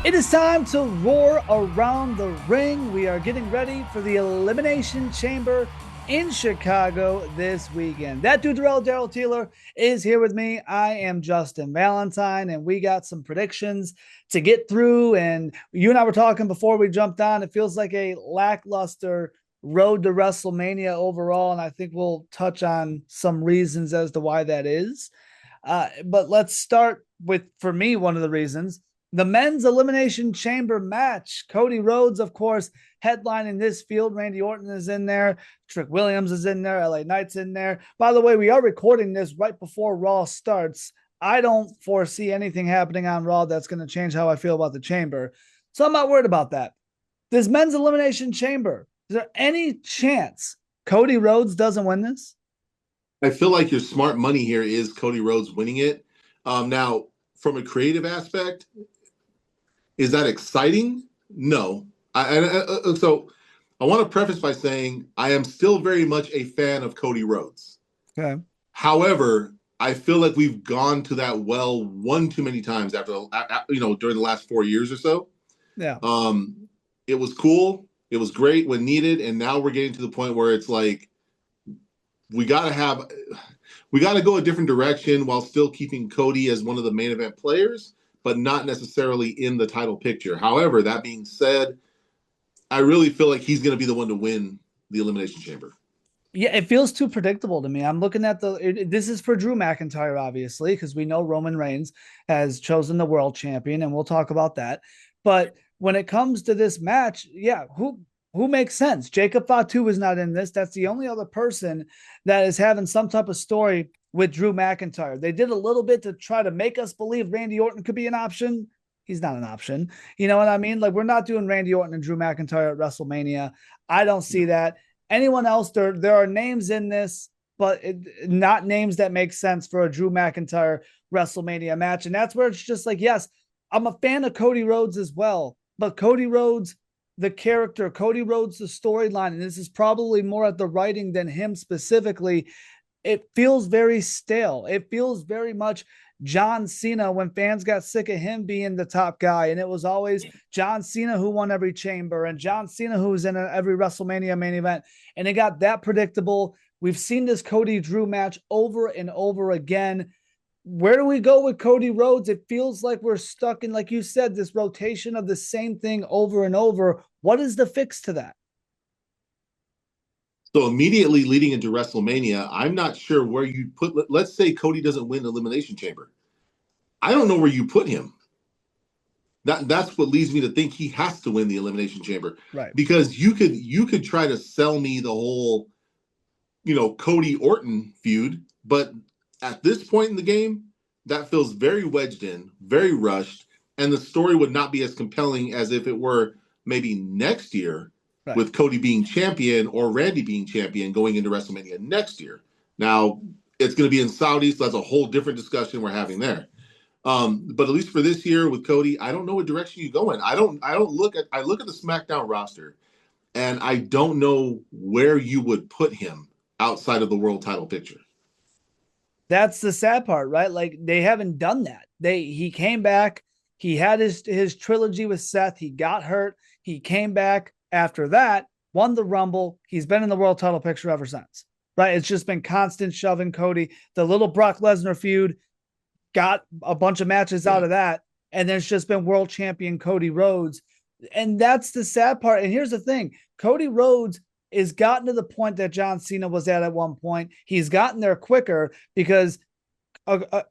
It is time to roar around the ring. We are getting ready for the Elimination Chamber in Chicago this weekend. That dude, Daryl Taylor, is here with me. I am Justin Valentine, and we got some predictions to get through. And you and I were talking before we jumped on. It feels like a lackluster road to WrestleMania overall, and I think we'll touch on some reasons as to why that is. But let's start with, for me, one of the reasons the men's Elimination Chamber match. Cody Rhodes, of course, headlining this field. Randy Orton is in there. Trick Williams is in there. LA Knight's in there. By the way, we are recording this right before Raw starts. I don't foresee anything happening on Raw that's going to change how I feel about the Chamber. So I'm not worried about that. This men's Elimination Chamber, is there any chance Cody Rhodes doesn't win this? I feel like your smart money here is Cody Rhodes winning it. Now, from a creative aspect, is that exciting? No. So I want to preface by saying I am still very much a fan of Cody Rhodes. Okay. However, I feel like we've gone to that well one too many times during the last 4 years or so. Yeah. It was cool. It was great when needed. And now we're getting to the point where it's like, we got to go a different direction while still keeping Cody as one of the main event players, but not necessarily in the title picture. However, that being said, I really feel like he's going to be the one to win the Elimination Chamber. Yeah, it feels too predictable to me. I'm looking at this is for Drew McIntyre, obviously, because we know Roman Reigns has chosen the world champion, and we'll talk about that. But when it comes to this match, yeah, who makes sense? Jacob Fatu is not in this. That's the only other person that is having some type of story with Drew McIntyre. They did a little bit to try to make us believe Randy Orton could be an option. He's not an option. You know what I mean? Like, we're not doing Randy Orton and Drew McIntyre at WrestleMania. I don't see that. Anyone else, there are names in this, but not names that make sense for a Drew McIntyre WrestleMania match. And that's where it's just like, yes, I'm a fan of Cody Rhodes as well, but Cody Rhodes, the character, Cody Rhodes, the storyline, and this is probably more at the writing than him specifically. It feels very stale. It feels very much John Cena when fans got sick of him being the top guy. And it was always John Cena who won every chamber and John Cena who was in every WrestleMania main event. And it got that predictable. We've seen this Cody Drew match over and over again. Where do we go with Cody Rhodes? It feels like we're stuck in, like you said, this rotation of the same thing over and over. What is the fix to that? So immediately leading into WrestleMania, I'm not sure where you put. Let's say Cody doesn't win the Elimination Chamber. I don't know where you put him. That's what leads me to think he has to win the Elimination Chamber, right? Because you could try to sell me the whole, Cody Orton feud, but at this point in the game, that feels very wedged in, very rushed, and the story would not be as compelling as if it were maybe next year, right, with Cody being champion or Randy being champion going into WrestleMania next year. Now, it's going to be in Saudi, so that's a whole different discussion we're having there. But at least for this year with Cody, I don't know what direction you go in. I look at the SmackDown roster, and I don't know where you would put him outside of the world title picture. That's the sad part, right? Like, they haven't done that. He came back, he had his trilogy with Seth, he got hurt, he came back after that, won the Rumble. He's been in the world title picture ever since, right? It's just been constant shoving Cody. The little Brock Lesnar feud got a bunch of matches out of that, and there's just been world champion Cody Rhodes. And that's the sad part. And here's the thing, Cody Rhodes is gotten to the point that John Cena was at one point. He's gotten there quicker because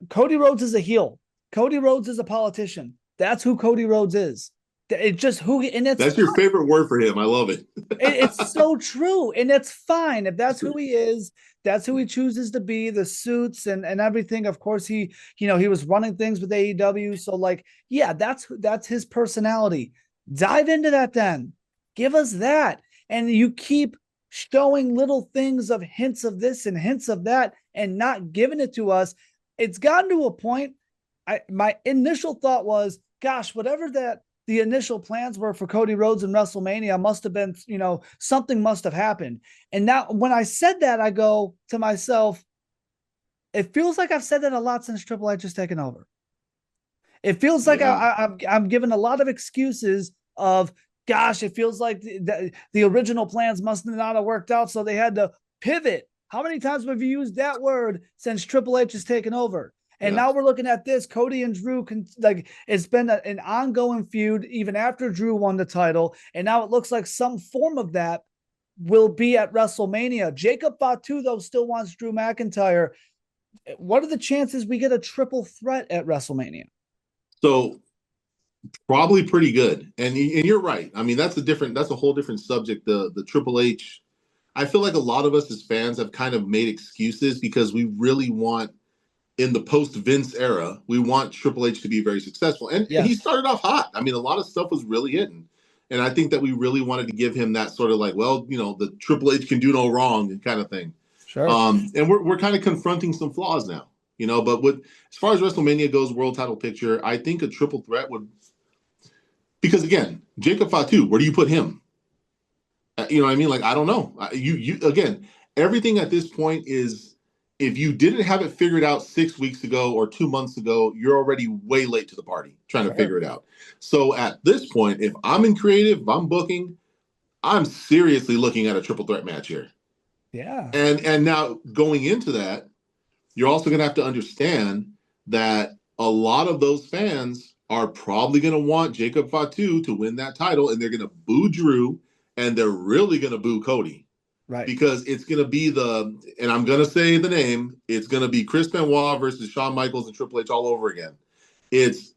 Cody Rhodes is a heel. Cody Rhodes is a politician. That's who Cody Rhodes is. It's just who, and that's your favorite word for him. I love it. It's so true, and it's fine if that's who he is. That's who he chooses to be. The suits and everything. Of course, he was running things with AEW. So, like, yeah, that's his personality. Dive into that then. Give us that. And you keep showing little things of hints of this and hints of that and not giving it to us. It's gotten to a point. My initial thought was, gosh, whatever the initial plans were for Cody Rhodes and WrestleMania must have been, something must have happened. And now when I said that, I go to myself, it feels like I've said that a lot since Triple H has taken over. It feels like Yeah. I'm given a lot of excuses of, gosh, it feels like the original plans must not have worked out, so they had to pivot. How many times have you used that word since Triple H has taken over? And Yeah. now we're looking at this. Cody and Drew it's been an ongoing feud even after Drew won the title, and now it looks like some form of that will be at WrestleMania. Jacob Fatu though still wants Drew McIntyre. What are the chances we get a triple threat at WrestleMania? So probably pretty good. And you're right. I mean, that's a whole different subject. The Triple H. I feel like a lot of us as fans have kind of made excuses because we really want, in the post Vince era, we want Triple H to be very successful. And he Yes. started off hot. I mean, a lot of stuff was really hitting. And I think that we really wanted to give him that sort of like, well, the Triple H can do no wrong kind of thing. Sure. And we're kind of confronting some flaws now, but as far as WrestleMania goes, world title picture, I think a triple threat would, because again, Jacob Fatu, where do you put him? You know what I mean? Like, I don't know. You again, everything at this point is, if you didn't have it figured out 6 weeks ago or 2 months ago, you're already way late to the party trying to Sure. figure it out. So at this point, if I'm in creative, if I'm booking, I'm seriously looking at a triple threat match here. Yeah. And now going into that, you're also going to have to understand that a lot of those fans are probably going to want Jacob Fatu to win that title, and they're going to boo Drew, and they're really going to boo Cody. Right. Because it's going to be and I'm going to say the name, it's going to be Chris Benoit versus Shawn Michaels and Triple H all over again.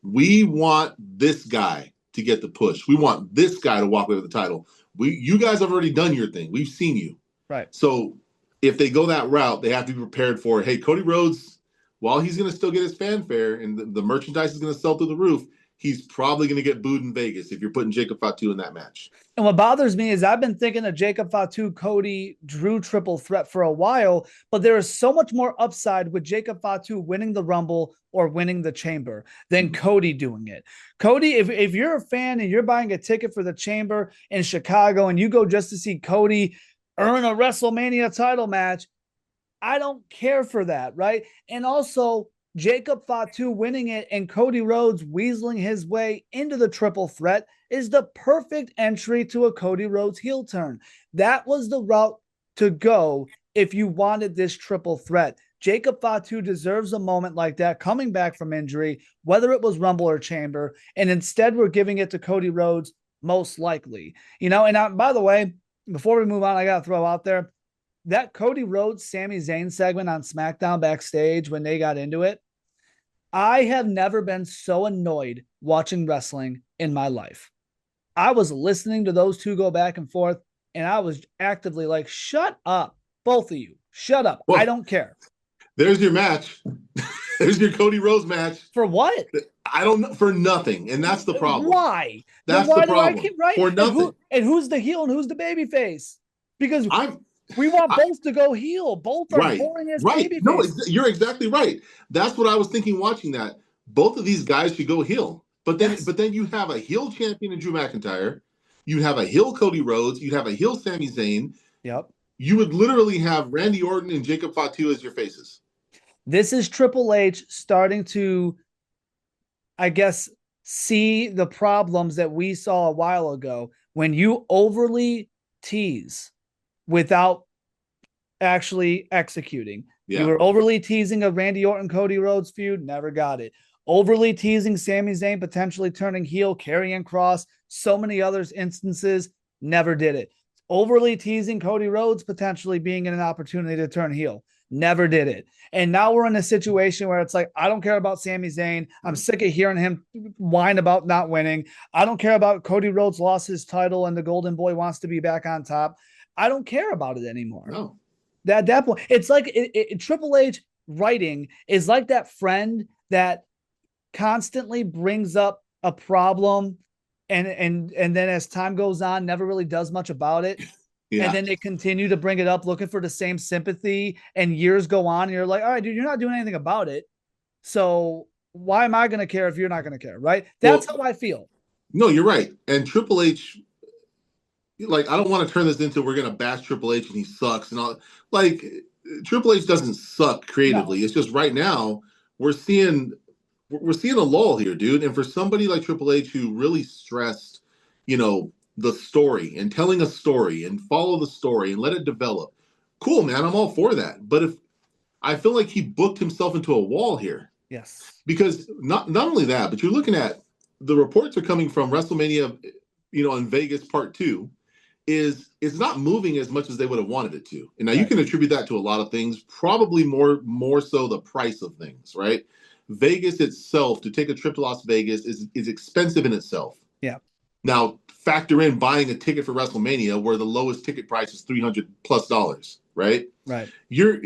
We want this guy to get the push. We want this guy to walk away with the title. You guys have already done your thing. We've seen you. Right. So if they go that route, they have to be prepared for, hey, Cody Rhodes, while he's going to still get his fanfare and the merchandise is going to sell through the roof, he's probably going to get booed in Vegas if you're putting Jacob Fatu in that match. And what bothers me is I've been thinking of Jacob Fatu, Cody, Drew triple threat for a while, but there is so much more upside with Jacob Fatu winning the Rumble or winning the Chamber than Cody doing it. Cody, if you're a fan and you're buying a ticket for the Chamber in Chicago and you go just to see Cody earn a WrestleMania title match, I don't care for that, right? And also, Jacob Fatu winning it and Cody Rhodes weaseling his way into the triple threat is the perfect entry to a Cody Rhodes heel turn. That was the route to go if you wanted this triple threat. Jacob Fatu deserves a moment like that coming back from injury, whether it was Rumble or Chamber, and instead we're giving it to Cody Rhodes most likely. And by the way, before we move on, I got to throw out there that Cody Rhodes, Sami Zayn segment on SmackDown backstage when they got into it. I have never been so annoyed watching wrestling in my life. I was listening to those two go back and forth, and I was actively like, shut up, both of you. Shut up. Well, I don't care. There's your match. There's your Cody Rhodes match. For what? I don't know. For nothing. And that's the problem. Why? That's why the do I problem. keep right? For nothing. And who's the heel and who's the baby face? Because I'm we want both to go heel. Both are right. boring as Right. baby No, faces. you're exactly right. That's what I was thinking watching that. Both of these guys should go heel. But then you have a heel champion in Drew McIntyre. You'd have a heel Cody Rhodes. You'd have a heel Sami Zayn. Yep. You would literally have Randy Orton and Jacob Fatu as your faces. This is Triple H starting to, I guess, see the problems that we saw a while ago when you overly tease without actually executing. Yeah. You were overly teasing a Randy Orton Cody Rhodes feud, never got it. Overly teasing Sami Zayn potentially turning heel, Karrion Kross, so many others instances, never did it. Overly teasing Cody Rhodes potentially being in an opportunity to turn heel, never did it. And now we're in a situation where it's like, I don't care about Sami Zayn. I'm sick of hearing him whine about not winning. I don't care about Cody Rhodes lost his title and the Golden Boy wants to be back on top. I don't care about it anymore. No. At that point, it's like Triple H writing is like that friend that constantly brings up a problem and then as time goes on, never really does much about it. Yeah. And then they continue to bring it up looking for the same sympathy, and years go on and you're like, all right, dude, you're not doing anything about it. So why am I going to care if you're not going to care? Right. That's how I feel. No, you're right. And Triple H, like, I don't want to turn this into we're going to bash Triple H and he sucks and all. Like, Triple H doesn't suck creatively. No. It's just right now we're seeing we're seeing a lull here, dude. And for somebody like Triple H who really stressed, the story and telling a story and follow the story and let it develop, cool, man. I'm all for that. But if I feel like he booked himself into a wall here, Yes. because not only that, but you're looking at the reports are coming from WrestleMania, in Vegas Part 2, is it's not moving as much as they would have wanted it to. And now you Right. can attribute that to a lot of things, probably more so the price of things, right? Vegas itself, to take a trip to Las Vegas is expensive in itself. Yeah. Now factor in buying a ticket for WrestleMania where the lowest ticket price is $300+, right? Right. You're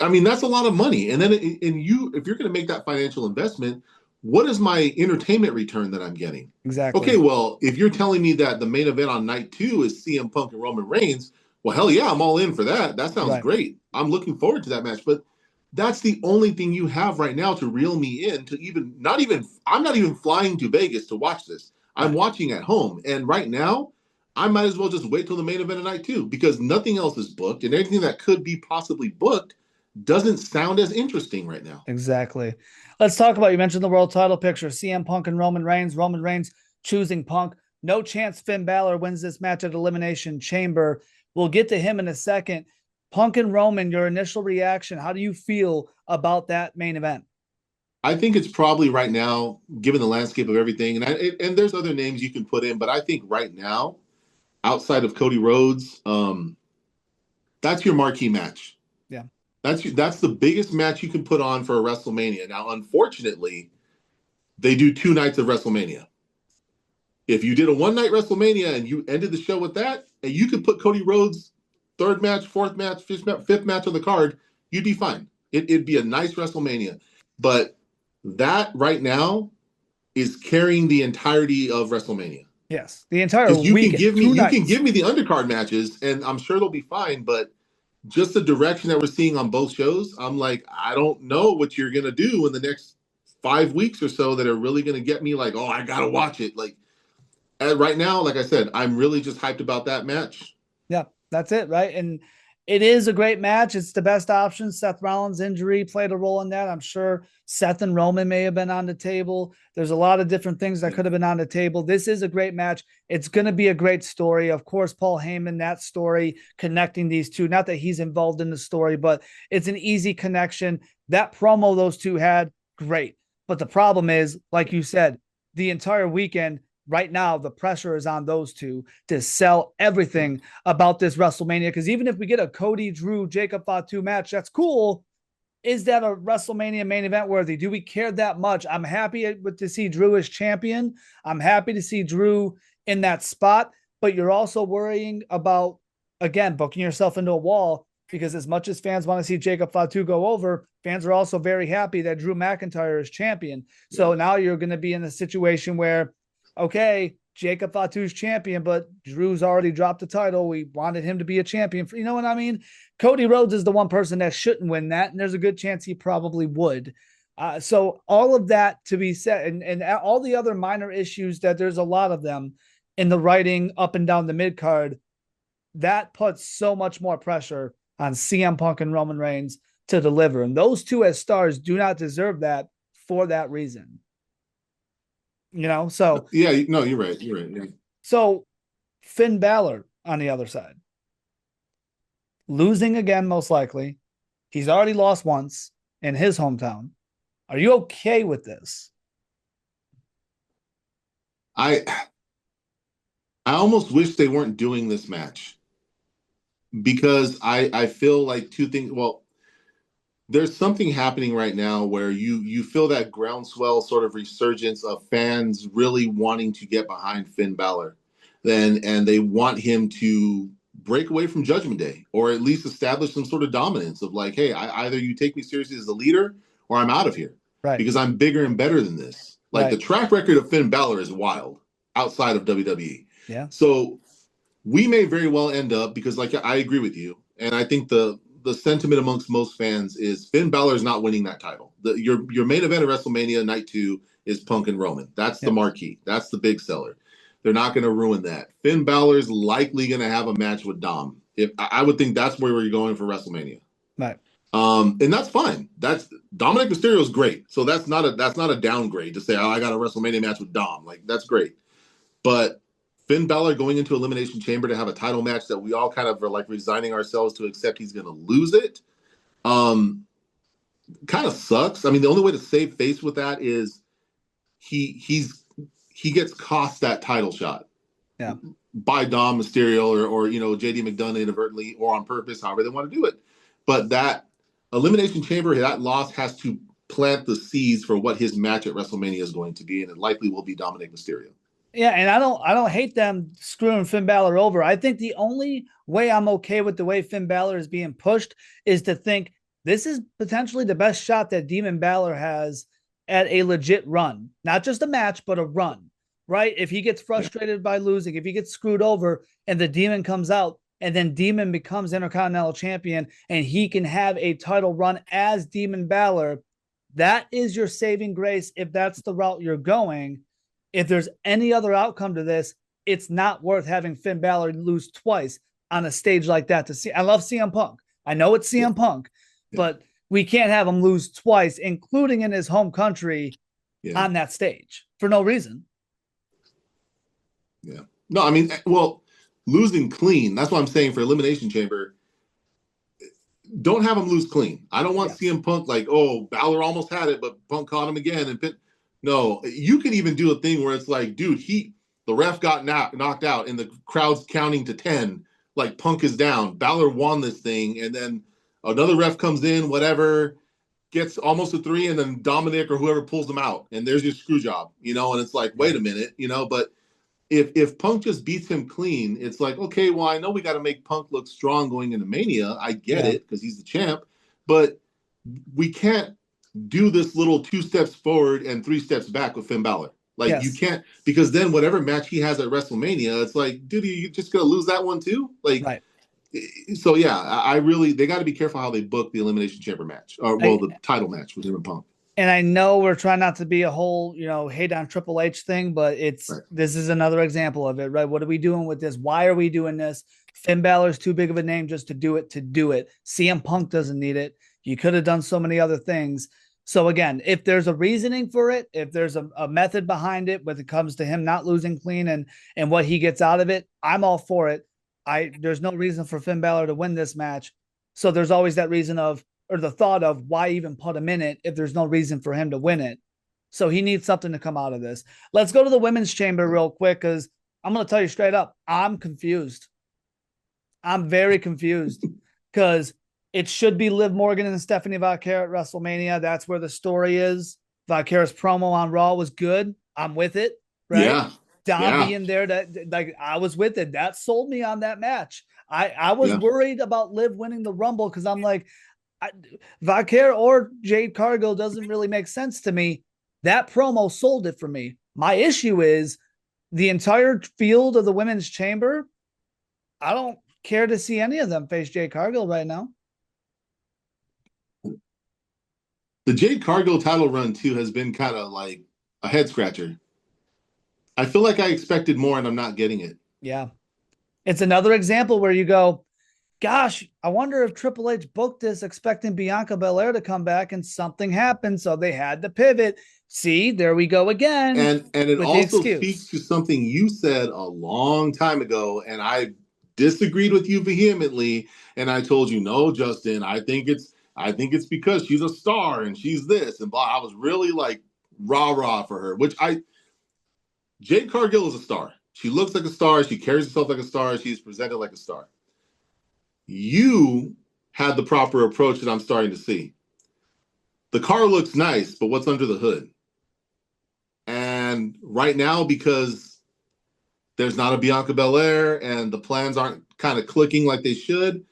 I mean, that's a lot of money. And then if you're going to make that financial investment, what is my entertainment return that I'm getting? Okay, Exactly. well, if you're telling me that the main event on night 2 is CM Punk and Roman Reigns, well, hell yeah, I'm all in for that. That sounds Right. great. I'm looking forward to that match. But that's the only thing you have right now to reel me in to I'm not even flying to Vegas to watch this. I'm Right. watching at home. And right now, I might as well just wait till the main event of night 2 because nothing else is booked and anything that could be possibly booked doesn't sound as interesting right now. Exactly. Let's talk about, you mentioned the world title picture, CM Punk and Roman Reigns. Roman Reigns choosing Punk. No chance Finn Balor wins this match at Elimination Chamber. We'll get to him in a second. Punk and Roman, your initial reaction. How do you feel about that main event? I think it's probably right now, given the landscape of everything, and there's other names you can put in, but I think right now, outside of Cody Rhodes, that's your marquee match. Yeah. That's the biggest match you can put on for a WrestleMania. Now, unfortunately, they do 2 nights of WrestleMania. If you did a one-night WrestleMania and you ended the show with that, and you could put Cody Rhodes third match, fourth match, fifth match on the card, you'd be fine. It'd be a nice WrestleMania. But that right now is carrying the entirety of WrestleMania. Yes. The entire Because weekend, two you can nights. give me the undercard matches, and I'm sure they'll be fine. But just the direction that we're seeing on both shows, I'm like, I don't know what you're gonna do in the next 5 weeks or so that are really gonna get me like, oh, I gotta watch it. Like right now, like I said, I'm really just hyped about that match. Yeah, that's it, right? And it is a great match. It's the best option. Seth Rollins' injury played a role in that. I'm sure Seth and Roman may have been on the table. There's a lot of different things that Yeah. could have been on the table. This is a great match. It's going to be a great story. Of course, Paul Heyman, that story connecting these two. Not that he's involved in the story, but it's an easy connection. That promo those two had, great. But the problem is, like you said, the entire weekend, right now, the pressure is on those two to sell everything about this WrestleMania. Because even if we get a Cody, Drew, Jacob Fatu match, that's cool. Is that a WrestleMania main event worthy? Do we care that much? I'm happy to see Drew as champion. I'm happy to see Drew in that spot. But you're also worrying about, again, booking yourself into a wall, because as much as fans want to see Jacob Fatu go over, fans are also very happy that Drew McIntyre is champion. So now you're going to be in a situation where, okay, Jacob Fatu's champion, but Drew's already dropped the title. We wanted him to be a champion. You know what I mean? Cody Rhodes is the one person that shouldn't win that, and there's a good chance he probably would. So all of that to be said, and all the other minor issues that there's a lot of them in the writing up and down the mid card, that puts so much more pressure on CM Punk and Roman Reigns to deliver. And those two as stars do not deserve that for that reason. So Yeah, no, you're right. You're right. Yeah. so Finn Balor on the other side, losing again, most likely. He's already lost once in his hometown. Are you okay with this? I I almost wish they weren't doing this match because I feel like two things. Well, there's something happening right now where you feel that groundswell sort of resurgence of fans really wanting to get behind Finn Balor, and they want him to break away from Judgment Day or at least establish some sort of dominance of like, hey, either you take me seriously as a leader or I'm out of here Right. because I'm bigger and better than this. Like the Right. track record of Finn Balor is wild outside of WWE. Yeah. So we may very well end up because, like, I agree with you, and I think the sentiment amongst most fans is Finn Balor is not winning that title. Your main event of WrestleMania Night 2 is Punk and Roman. That's the Yep. marquee. That's the big seller. They're not going to ruin that. Finn Balor's likely going to have a match with Dom. If I would think that's where we're going for WrestleMania. Right. And that's fine. That's Dominic Mysterio is great. So that's not a downgrade to say, oh, I got a WrestleMania match with Dom. Like that's great. But Finn Balor going into Elimination Chamber to have a title match that we all kind of are like resigning ourselves to accept he's going to lose it. Um, Kind of sucks. I mean, the only way to save face with that is he gets cost that title shot. Yeah. By Dom Mysterio or JD McDonough inadvertently or on purpose, however they want to do it. But that Elimination Chamber, that loss has to plant the seeds for what his match at WrestleMania is going to be, and it likely will be Dominic Mysterio. Yeah, and I don't hate them screwing Finn Balor over. I think the only way I'm okay with the way Finn Balor is being pushed is to think this is potentially the best shot that Demon Balor has at a legit run. Not just a match, but a run, right? If he gets frustrated by losing, if he gets screwed over and the Demon comes out and then Demon becomes Intercontinental Champion and he can have a title run as Demon Balor, that is your saving grace if that's the route you're going. If there's any other outcome to this, it's not worth having Finn Balor lose twice on a stage like that. To see, I love CM Punk. I know it's CM Punk, but we can't have him lose twice, including in his home country on that stage for no reason. Yeah. No, I mean, well, losing clean. That's what I'm saying for Elimination Chamber. Don't have him lose clean. I don't want CM Punk like, oh, Balor almost had it, but Punk caught him again. And no, you can even do a thing where it's like, dude, the ref got knocked out and the crowd's counting to 10. Like Punk is down. Balor won this thing. And then another ref comes in, whatever, gets almost a 3, and then Dominic or whoever pulls them out. And there's your screw job, and it's like, wait a minute, but if Punk just beats him clean, it's like, okay, well, I know we got to make Punk look strong going into Mania. I get it because he's the champ, but we can't do this little 2 steps forward and 3 steps back with Finn Balor. Like you can't, because then whatever match he has at WrestleMania, it's like, dude, you just gonna lose that one too? Like, so yeah, they got to be careful how they book the Elimination Chamber match, or the title match with him and Punk. And I know we're trying not to be a whole, hate on Triple H thing, but this is another example of it, right? What are we doing with this? Why are we doing this? Finn Balor's too big of a name just to do it. CM Punk doesn't need it. You could have done so many other things. So again, if there's a reasoning for it, if there's a method behind it when it comes to him not losing clean and what he gets out of it, I'm all for it. There's no reason for Finn Balor to win this match. So there's always that reason of, or the thought of, why even put him in it if there's no reason for him to win it. So he needs something to come out of this. Let's go to the women's chamber real quick, because I'm going to tell you straight up, I'm confused. I'm very confused because it should be Liv Morgan and Stephanie Vaquer at WrestleMania. That's where the story is. Vaquer's promo on Raw was good. I'm with it. Right? Yeah. Dom being there, I was with it. That sold me on that match. I was worried about Liv winning the Rumble because I'm like, Vaquer or Jade Cargill doesn't really make sense to me. That promo sold it for me. My issue is the entire field of the women's chamber. I don't care to see any of them face Jade Cargill right now. The Jade Cargill title run too has been kind of like a head scratcher. I feel like I expected more and I'm not getting it. Yeah. It's another example where you go, gosh, I wonder if Triple H booked this expecting Bianca Belair to come back and something happened, so they had to pivot. See, there we go again. And it also speaks to something you said a long time ago, and I disagreed with you vehemently. And I told you, no, Justin, I think it's because she's a star and she's this and blah. I was really like rah for her, Jade Cargill is a star. She looks like a star. She carries herself like a star. She's presented like a star. You had the proper approach that I'm starting to see. The car looks nice, but what's under the hood? And right now, because there's not a Bianca Belair and the plans aren't kind of clicking like they should,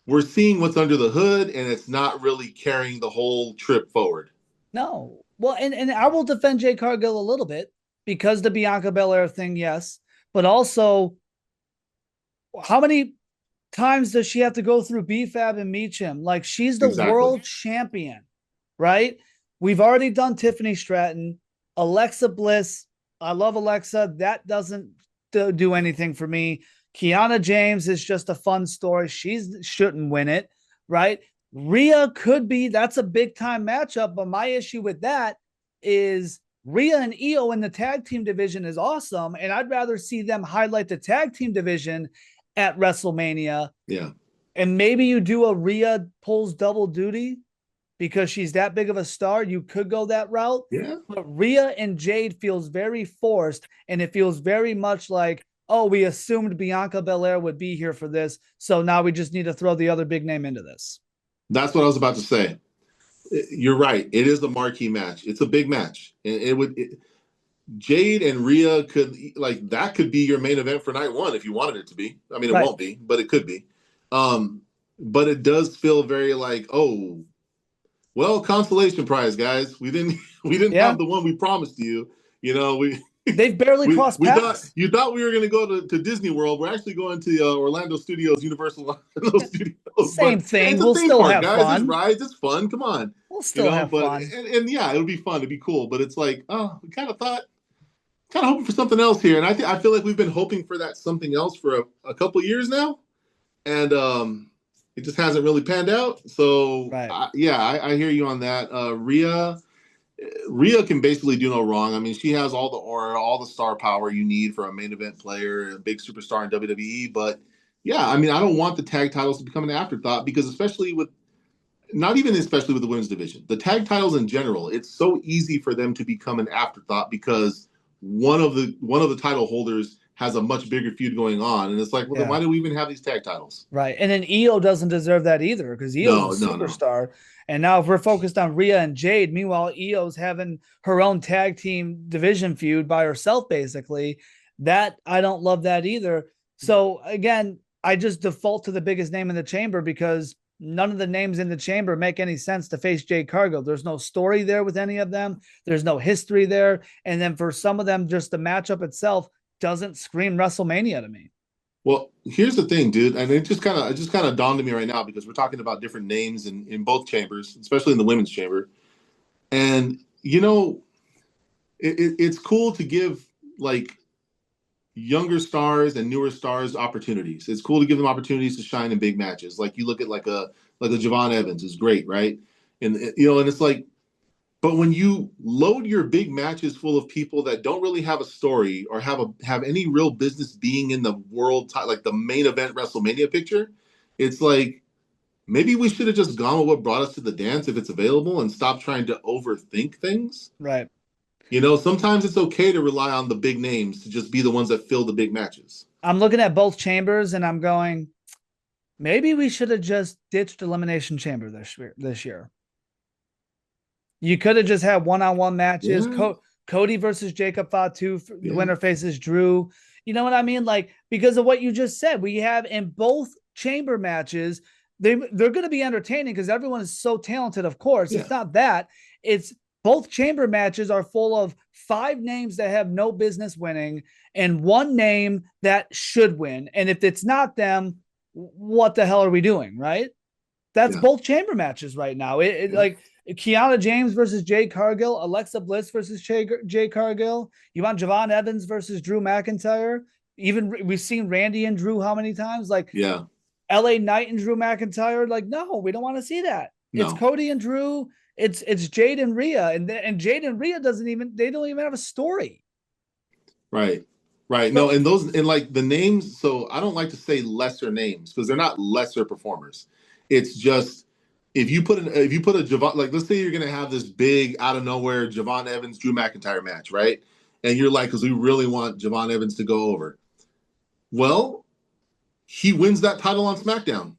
we're seeing what's under the hood, and it's not really carrying the whole trip forward. No. Well, and I will defend Jade Cargill a little bit because the Bianca Belair thing, yes. But also, how many times does she have to go through BFAB and Meacham? Like, she's the world champion, right? We've already done Tiffany Stratton, Alexa Bliss. I love Alexa. That doesn't do anything for me. Kiana James is just a fun story. She shouldn't win it, right? Rhea could be, that's a big time matchup. But my issue with that is Rhea and Io in the tag team division is awesome. And I'd rather see them highlight the tag team division at WrestleMania. Yeah. And maybe you do a Rhea pulls double duty because she's that big of a star. You could go that route. Yeah. But Rhea and Jade feels very forced. And it feels very much like, oh, we assumed Bianca Belair would be here for this. So now we just need to throw the other big name into this. That's what I was about to say. You're right. It is a marquee match. It's a big match. And Jade and Rhea that could be your main event for night one if you wanted it to be. I mean, it won't be, but it could be. But it does feel very like, oh, well, consolation prize, guys. We didn't have the one we promised you. They've barely crossed paths. You thought we were going to go to Disney World. We're actually going to Orlando Studios, Universal Studios. Same thing. We'll still have fun. It's rides. It's fun. Come on. We'll still have fun. And yeah, it'll be fun. It'll be cool. But it's like, oh, we kind of hoping for something else here. And I feel like we've been hoping for that something else for a couple of years now. And it just hasn't really panned out. So, I hear you on that. Rhea can basically do no wrong. I mean, she has all the aura, all the star power you need for a main event player, a big superstar in WWE. But yeah, I mean, I don't want the tag titles to become an afterthought because especially with the women's division, the tag titles in general, it's so easy for them to become an afterthought because one of the title holders has a much bigger feud going on. And it's like, well, then why do we even have these tag titles? Right. And then Io doesn't deserve that either because Io's a superstar. No. And now if we're focused on Rhea and Jade, meanwhile, Io's having her own tag team division feud by herself, basically. That I don't love that either. So again, I just default to the biggest name in the chamber because none of the names in the chamber make any sense to face Jade Cargill. There's no story there with any of them. There's no history there. And then for some of them, just the matchup itself doesn't scream WrestleMania to me. Well, here's the thing, dude, and it just kind of dawned on me right now because we're talking about different names in both chambers, especially in the women's chamber. And it's cool to give like younger stars and newer stars opportunities. It's cool to give them opportunities to shine in big matches. Like you look at like a Javon Evans is great, right? And and it's like, but when you load your big matches full of people that don't really have a story or have any real business being in the world, like the main event WrestleMania picture, it's like maybe we should have just gone with what brought us to the dance if it's available and stop trying to overthink things. Right. Sometimes it's okay to rely on the big names to just be the ones that fill the big matches. I'm looking at both chambers and I'm going, maybe we should have just ditched Elimination Chamber this year. You could have just had one-on-one matches. Yeah. Cody versus Jacob Fatu. The winner faces Drew. You know what I mean? Like, because of what you just said, we have in both chamber matches, they're going to be entertaining because everyone is so talented, of course. Yeah. It's not that. It's both chamber matches are full of 5 names that have no business winning and 1 name that should win. And if it's not them, what the hell are we doing, right? That's both chamber matches right now. Like Kiana James versus Jade Cargill, Alexa Bliss versus Jade Cargill. You want Javon Evans versus Drew McIntyre? Even we've seen Randy and Drew how many times? Like, LA Knight and Drew McIntyre. Like, no, we don't want to see that. No. It's Cody and Drew. It's Jade and Rhea, and Jade and Rhea don't even have a story. Right. No, and like the names. So I don't like to say lesser names because they're not lesser performers. It's just if you put a Javon, like let's say you're gonna have this big out of nowhere Javon Evans Drew McIntyre match, right? And you're like, because we really want Javon Evans to go over. Well, he wins that title on SmackDown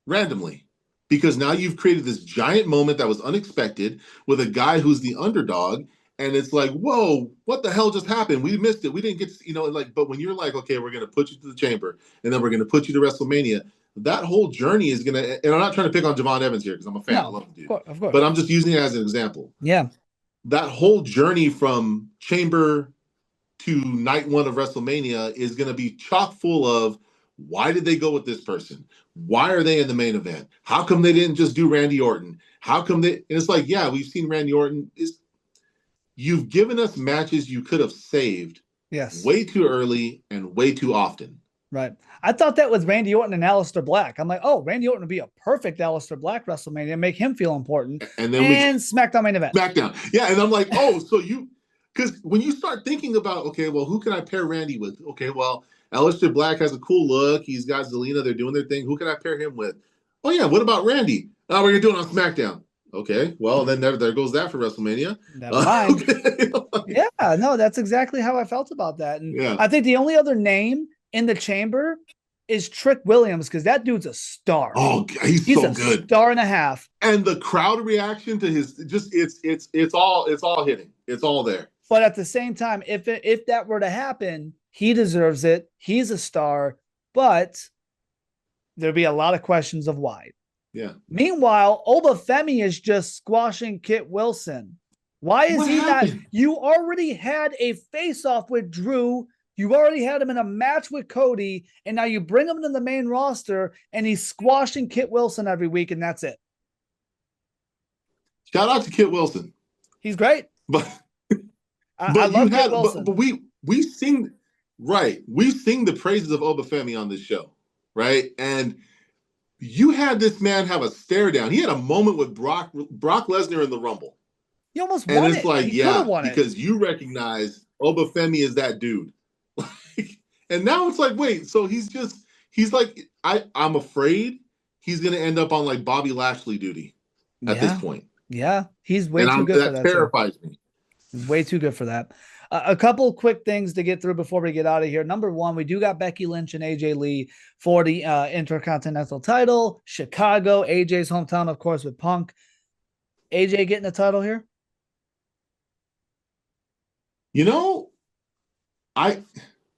randomly because now you've created this giant moment that was unexpected with a guy who's the underdog. And it's like, whoa, what the hell just happened? We missed it. We didn't get to, but when you're like, okay, we're going to put you to the chamber and then we're going to put you to WrestleMania, that whole journey is going to, and I'm not trying to pick on Javon Evans here because I'm a fan. I love the dude. Of course. But I'm just using it as an example. Yeah. That whole journey from chamber to night 1 of WrestleMania is going to be chock full of why did they go with this person? Why are they in the main event? How come they didn't just do Randy Orton? How come they, and it's like, yeah, we've seen Randy Orton. You've given us matches you could have saved way too early and way too often. Right. I thought that with Randy Orton and Aleister Black. I'm like, oh, Randy Orton would be a perfect Aleister Black WrestleMania, make him feel important. And then we And SmackDown main event. SmackDown. Yeah, and I'm like, oh, so you, because when you start thinking about, okay, well, who can I pair Randy with? Okay, well, Aleister Black has a cool look. He's got Zelina. They're doing their thing. Who can I pair him with? Oh, yeah, what about Randy? Oh, we're going to do it on SmackDown. Okay, well, then there goes that for WrestleMania. Never mind. Okay. Yeah, no, that's exactly how I felt about that. And Yeah. I think the only other name in the chamber is Trick Williams, because that dude's a star. Oh, he's so good. Star and a half. And the crowd reaction to his it's all hitting. It's all there. But at the same time, if that were to happen, he deserves it. He's a star, but there'd be a lot of questions of why. Yeah. Meanwhile, Obafemi is just squashing Kit Wilson. Why is he not? You already had a face-off with Drew. You already had him in a match with Cody, and now you bring him to the main roster, and he's squashing Kit Wilson every week, and that's it. Shout out to Kit Wilson. He's great. But I love Kit Wilson. But we sing the praises of Obafemi on this show, right? And you had this man have a stare down. He had a moment with Brock Lesnar in the Rumble. He almost won it. And it's like, yeah, because you recognize Obafemi is that dude. And now it's like, wait, so he's like, I'm afraid he's going to end up on like Bobby Lashley duty at this point. Yeah, he's way too good for that. That terrifies me. Way too good for that. A couple quick things to get through before we get out of here. Number one, we do got Becky Lynch and AJ Lee for the Intercontinental title. Chicago, AJ's hometown, of course, with Punk. AJ getting the title here? You know,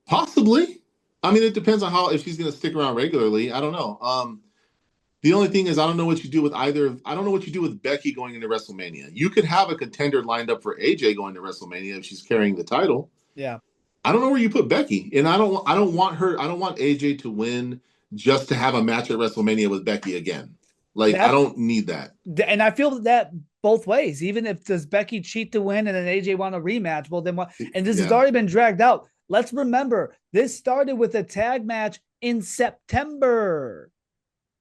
possibly. I mean, it depends on if she's going to stick around regularly. I don't know. The only thing is, I don't know what you do with I don't know what you do with Becky going into WrestleMania. You could have a contender lined up for AJ going to WrestleMania if she's carrying the title. Yeah. I don't know where you put Becky, and I don't want AJ to win just to have a match at WrestleMania with Becky again. Like, I don't need that. And I feel that both ways. Even if does Becky cheat to win and then AJ want a rematch, well, then what? And this has already been dragged out. Let's remember, this started with a tag match in September.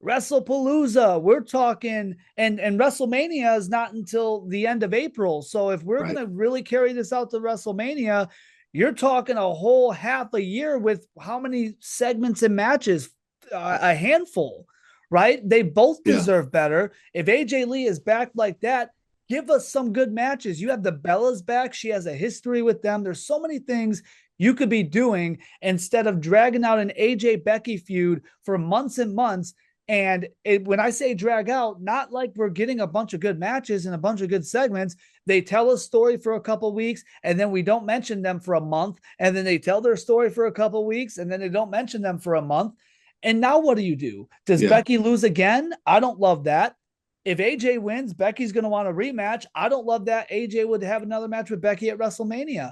WrestlePalooza, we're talking, and WrestleMania is not until the end of April. So if we're going to really carry this out to WrestleMania, you're talking a whole half a year with how many segments and matches? A handful, right? They both deserve better. If AJ Lee is back like that, give us some good matches. You have the Bellas back. She has a history with them. There's so many things you could be doing instead of dragging out an AJ Becky feud for months and months. And when I say drag out, not like we're getting a bunch of good matches and a bunch of good segments. They tell a story for a couple of weeks, and then we don't mention them for a month. And then they tell their story for a couple of weeks, and then they don't mention them for a month. And now what do? Does Becky lose again? I don't love that. If AJ wins, Becky's going to want a rematch. I don't love that. AJ would have another match with Becky at WrestleMania.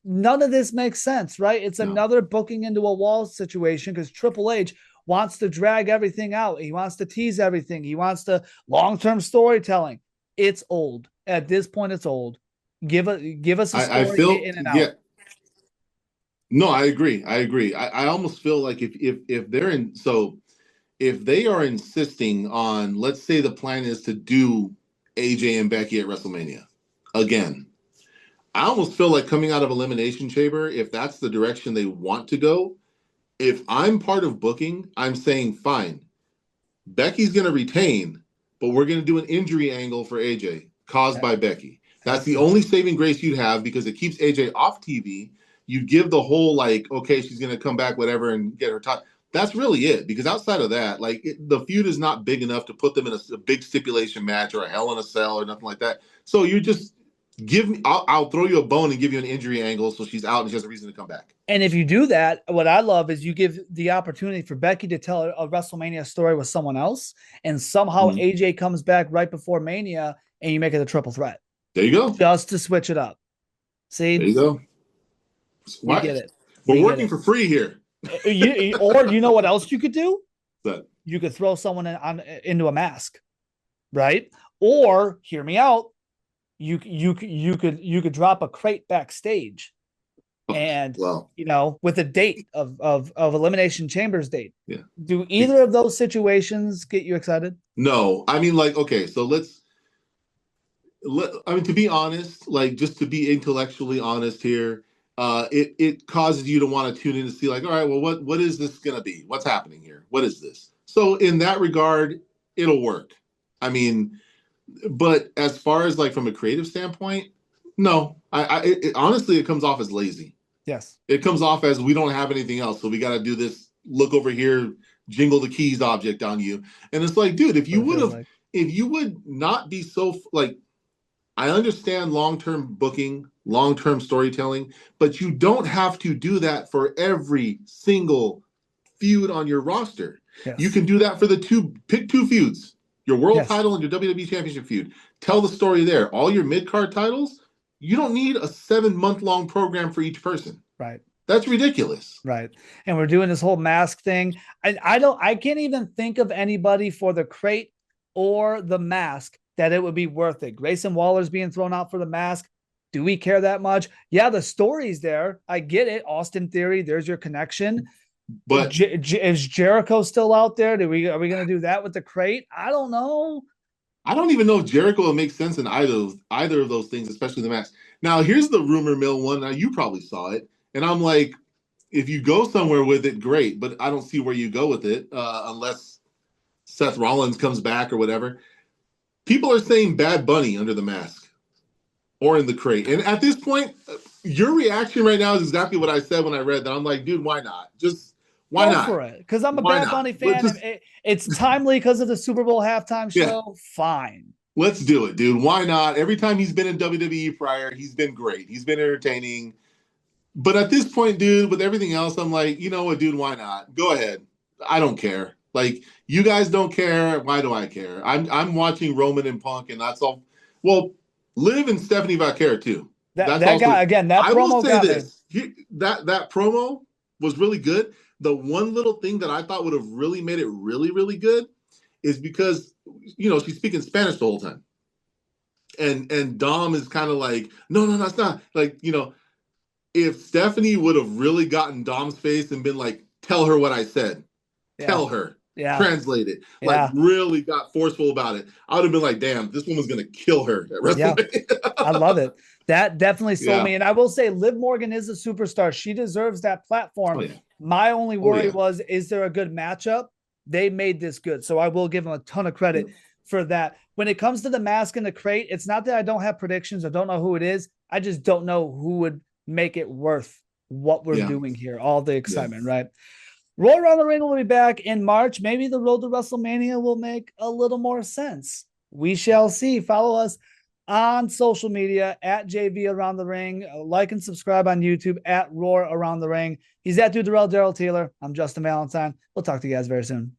None of this makes sense, right? It's another booking into a wall situation because Triple H wants to drag everything out. He wants to tease everything. He wants to long-term storytelling. It's old. At this point, it's old. Give us a story in and out. Yeah. No, I agree. I almost feel like if they are insisting on, let's say the plan is to do AJ and Becky at WrestleMania again, I almost feel like coming out of Elimination Chamber, if that's the direction they want to go, if I'm part of booking, I'm saying, fine, Becky's going to retain, but we're going to do an injury angle for AJ caused by Becky. That's the only saving grace you'd have because it keeps AJ off TV. You give the whole, like, okay, she's going to come back, whatever, and get her top. That's really it. Because outside of that, like, the feud is not big enough to put them in a big stipulation match or a Hell in a Cell or nothing like that. So you just give me, I'll throw you a bone and give you an injury angle so she's out and she has a reason to come back. And if you do that, what I love is you give the opportunity for Becky to tell a WrestleMania story with someone else, and somehow AJ comes back right before Mania, and you make it a triple threat. There you go. Just to switch it up. See? There you go. We get it. We're working for free here. Or you know what else you could do? What? You could throw someone into a mask, right? Or hear me out. You could drop a crate backstage, And, Well, with a date of Elimination Chamber's date. yeah. Do either of those situations get you excited? No, I mean, like, okay, so I mean, to be honest, like, just to be intellectually honest here, it causes you to want to tune in to see, like, all right, well, what is this gonna be? What's happening here? What is this? So in that regard, it'll work. I mean, but as far as like from a creative standpoint, no. Honestly, it comes off as lazy. Yes. It comes off as we don't have anything else, so we got to do this. Look over here, jingle the keys object on you, and it's like, dude, if you would not be so like, I understand long term booking, long term storytelling, but you don't have to do that for every single feud on your roster. Yes. You can do that for pick two feuds, your world title and your WWE Championship feud. Tell the story there. All your mid card titles, you don't need a 7-month long program for each person. Right. That's ridiculous. Right. And we're doing this whole mask thing. I can't even think of anybody for the crate or the mask that it would be worth it. Grayson Waller's being thrown out for the mask. Do we care that much? Yeah, the story's there. I get it. Austin Theory, there's your connection. But is Jericho still out there? Are we going to do that with the crate? I don't know. I don't even know if Jericho will make sense in either of those things, especially the mask. Now, here's the rumor mill one. Now, you probably saw it. And I'm like, if you go somewhere with it, great. But I don't see where you go with it unless Seth Rollins comes back or whatever. People are saying Bad Bunny under the mask or in the crate. And at this point, your reaction right now is exactly what I said when I read that. I'm like, dude, why not? Why not? Go for it. Because I'm a Bad Bunny fan. It's timely because of the Super Bowl halftime show. Yeah. Fine. Let's do it, dude. Why not? Every time he's been in WWE prior, he's been great. He's been entertaining. But at this point, dude, with everything else, I'm like, you know what, dude, why not? Go ahead. I don't care. Like, you guys don't care. Why do I care? I'm watching Roman and Punk, and that's all. Well, Liv and Stephanie Vaquera, too. That guy, again, that promo got me. That promo was really good. The one little thing that I thought would have really made it really, really good is because, she's speaking Spanish the whole time. And Dom is kind of like, no, that's not. Like, if Stephanie would have really gotten Dom's face and been like, tell her what I said. Yeah. Tell her. Yeah. Translate it. Like, really got forceful about it. I would have been like, damn, this woman's going to kill her at WrestleMania. Yeah. I love it. That definitely sold me. And I will say, Liv Morgan is a superstar. She deserves that platform. Oh, yeah. My only worry was, is there a good matchup? They made this good. So I will give them a ton of credit for that. When it comes to the mask and the crate, it's not that I don't have predictions or don't know who it is. I just don't know who would make it worth what we're doing here. All the excitement, right? Roll Around the Ring will be back in March. Maybe the Road to WrestleMania will make a little more sense. We shall see. Follow us on social media at JV Around the Ring. Like and subscribe on YouTube at Roar Around the Ring. He's at Dude Darrell Daryl Taylor. I'm Justin Valentine. We'll talk to you guys very soon.